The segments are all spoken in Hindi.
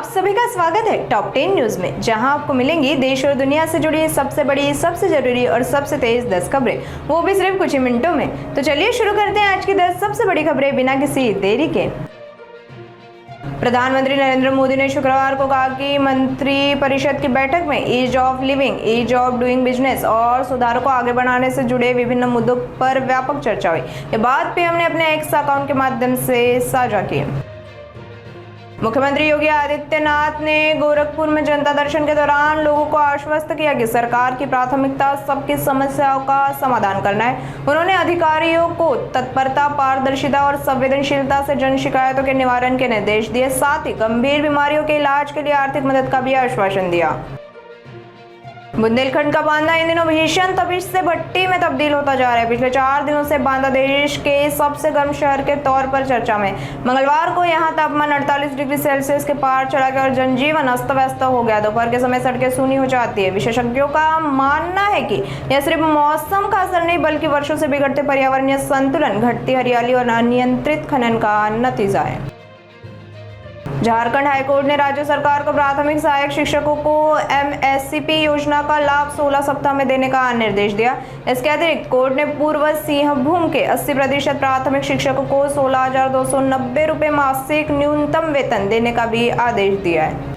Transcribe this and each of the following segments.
आप सभी का स्वागत है टॉप 10 न्यूज में, जहां आपको मिलेंगी देश और दुनिया से जुड़ी सबसे बड़ी, सबसे जरूरी और सबसे तेज 10 खबरें, वो भी सिर्फ कुछ ही मिनटों में। तो चलिए शुरू करते हैं आज की 10 सबसे बड़ी खबरें बिना किसी देरी के। प्रधानमंत्री नरेंद्र मोदी ने शुक्रवार को कहा कि मंत्री परिषद की बैठक में ease of living, ease of doing business और सुधारों को आगे बढ़ाने से जुड़े विभिन्न मुद्दों पर व्यापक चर्चा हुई। ये बात पीएम ने अपने एक्स अकाउंट के माध्यम से साझा की। मुख्यमंत्री योगी आदित्यनाथ ने गोरखपुर में जनता दर्शन के दौरान लोगों को आश्वस्त किया कि सरकार की प्राथमिकता सबकी समस्याओं का समाधान करना है। उन्होंने अधिकारियों को तत्परता, पारदर्शिता और संवेदनशीलता से जन शिकायतों के निवारण के निर्देश दिए। साथ ही गंभीर बीमारियों के इलाज के लिए आर्थिक मदद का भी आश्वासन दिया। बुंदेलखंड का बांदा इन दिनों भीषण तपिश से भट्टी में तब्दील होता जा रहा है। पिछले 4 दिनों से बांदा देश के सबसे गर्म शहर के तौर पर चर्चा में। मंगलवार को यहां तापमान 48 डिग्री सेल्सियस के पार चढ़ा गया और जनजीवन अस्त व्यस्त हो गया। दोपहर के समय सड़कें सूनी हो जाती है। विशेषज्ञों का मानना है कि यह सिर्फ मौसम का असर नहीं, बल्कि वर्षों से बिगड़ते पर्यावरणीय संतुलन, घटती हरियाली और अनियंत्रित खनन का नतीजा है। झारखंड हाईकोर्ट ने राज्य सरकार को प्राथमिक सहायक शिक्षकों को एमएससीपी योजना का लाभ 16 सप्ताह में देने का निर्देश दिया। इसके अतिरिक्त कोर्ट ने पूर्व सिंहभूम के 80% प्राथमिक शिक्षकों को 16,290 रुपये मासिक न्यूनतम वेतन देने का भी आदेश दिया है।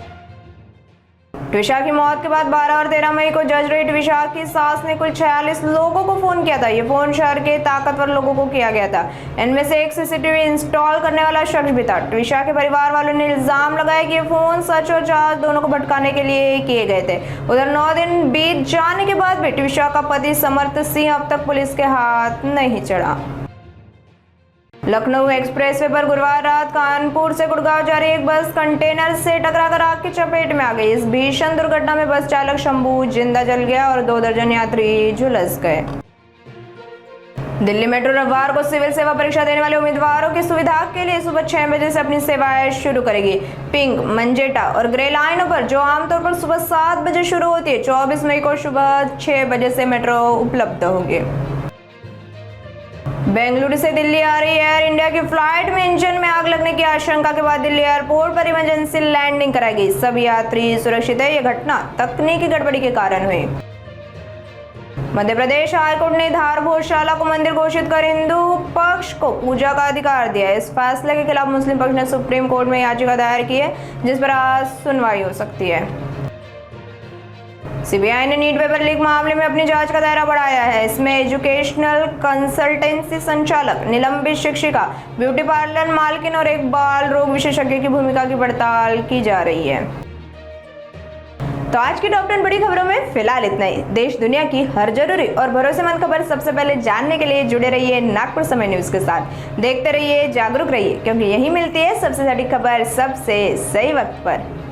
ट्विशा की मौत के बाद 12 और 13 मई को जज रही ट्विशा की सास ने कुल 46 लोगों को फोन किया था। ये फोन शहर के ताकतवर लोगों को किया गया था। इनमें से एक सीसीटीवी इंस्टॉल करने वाला शख्स भी था। ट्विशा के परिवार वालों ने इल्जाम लगाया कि ये फोन सच और झूठ दोनों को भटकाने के लिए किए गए थे। उधर 9 दिन बीत जाने के बाद भी ट्विशा का पति समर्थ सिंह अब तक पुलिस के हाथ नहीं चढ़ा। लखनऊ एक्सप्रेसवे पर गुरुवार रात कानपुर से गुड़गांव जा रही एक बस कंटेनर से टकराकर आग की चपेट में आ गई। इस भीषण दुर्घटना में बस चालक शंभू जिंदा जल गया और 2 दर्जन यात्री झुलस गए। दिल्ली मेट्रो रविवार को सिविल सेवा परीक्षा देने वाले उम्मीदवारों की सुविधा के लिए सुबह 6 बजे से अपनी सेवाएं शुरू करेगी। पिंक, मंजेटा और ग्रे लाइनों पर, जो आमतौर पर सुबह 7 बजे शुरू होती है, 24 मई को सुबह 6 बजे से मेट्रो उपलब्ध होगी। बेंगलुरु से दिल्ली आ रही एयर इंडिया की फ्लाइट में इंजन में आग लगने की आशंका के बाद दिल्ली एयरपोर्ट पर इमरजेंसी लैंडिंग कराई गई। सभी यात्री सुरक्षित है। यह घटना तकनीकी गड़बड़ी के कारण हुई। मध्य प्रदेश हाईकोर्ट ने धार भोजशाला को मंदिर घोषित कर हिंदू पक्ष को पूजा का अधिकार दिया है। इस फैसले के खिलाफ मुस्लिम पक्ष ने सुप्रीम कोर्ट में याचिका दायर की है, जिस पर आज सुनवाई हो सकती है। सीबीआई ने नीट पेपर लीक मामले में अपनी जांच का दायरा बढ़ाया है। इसमें एजुकेशनल कंसल्टेंसी संचालक, निलंबित शिक्षिका, ब्यूटी पार्लर मालकिन और एक बाल रोग विशेषज्ञ की भूमिका की पड़ताल की जा रही है। तो आज की टॉप 10 बड़ी खबरों में फिलहाल इतना ही। देश दुनिया की हर जरूरी और भरोसेमंद खबर सबसे पहले जानने के लिए जुड़े रहिए नागपुर समय न्यूज के साथ। देखते रहिए, जागरूक रहिए, क्योंकि यही मिलती है सबसे सटीक खबर सबसे सही वक्त पर।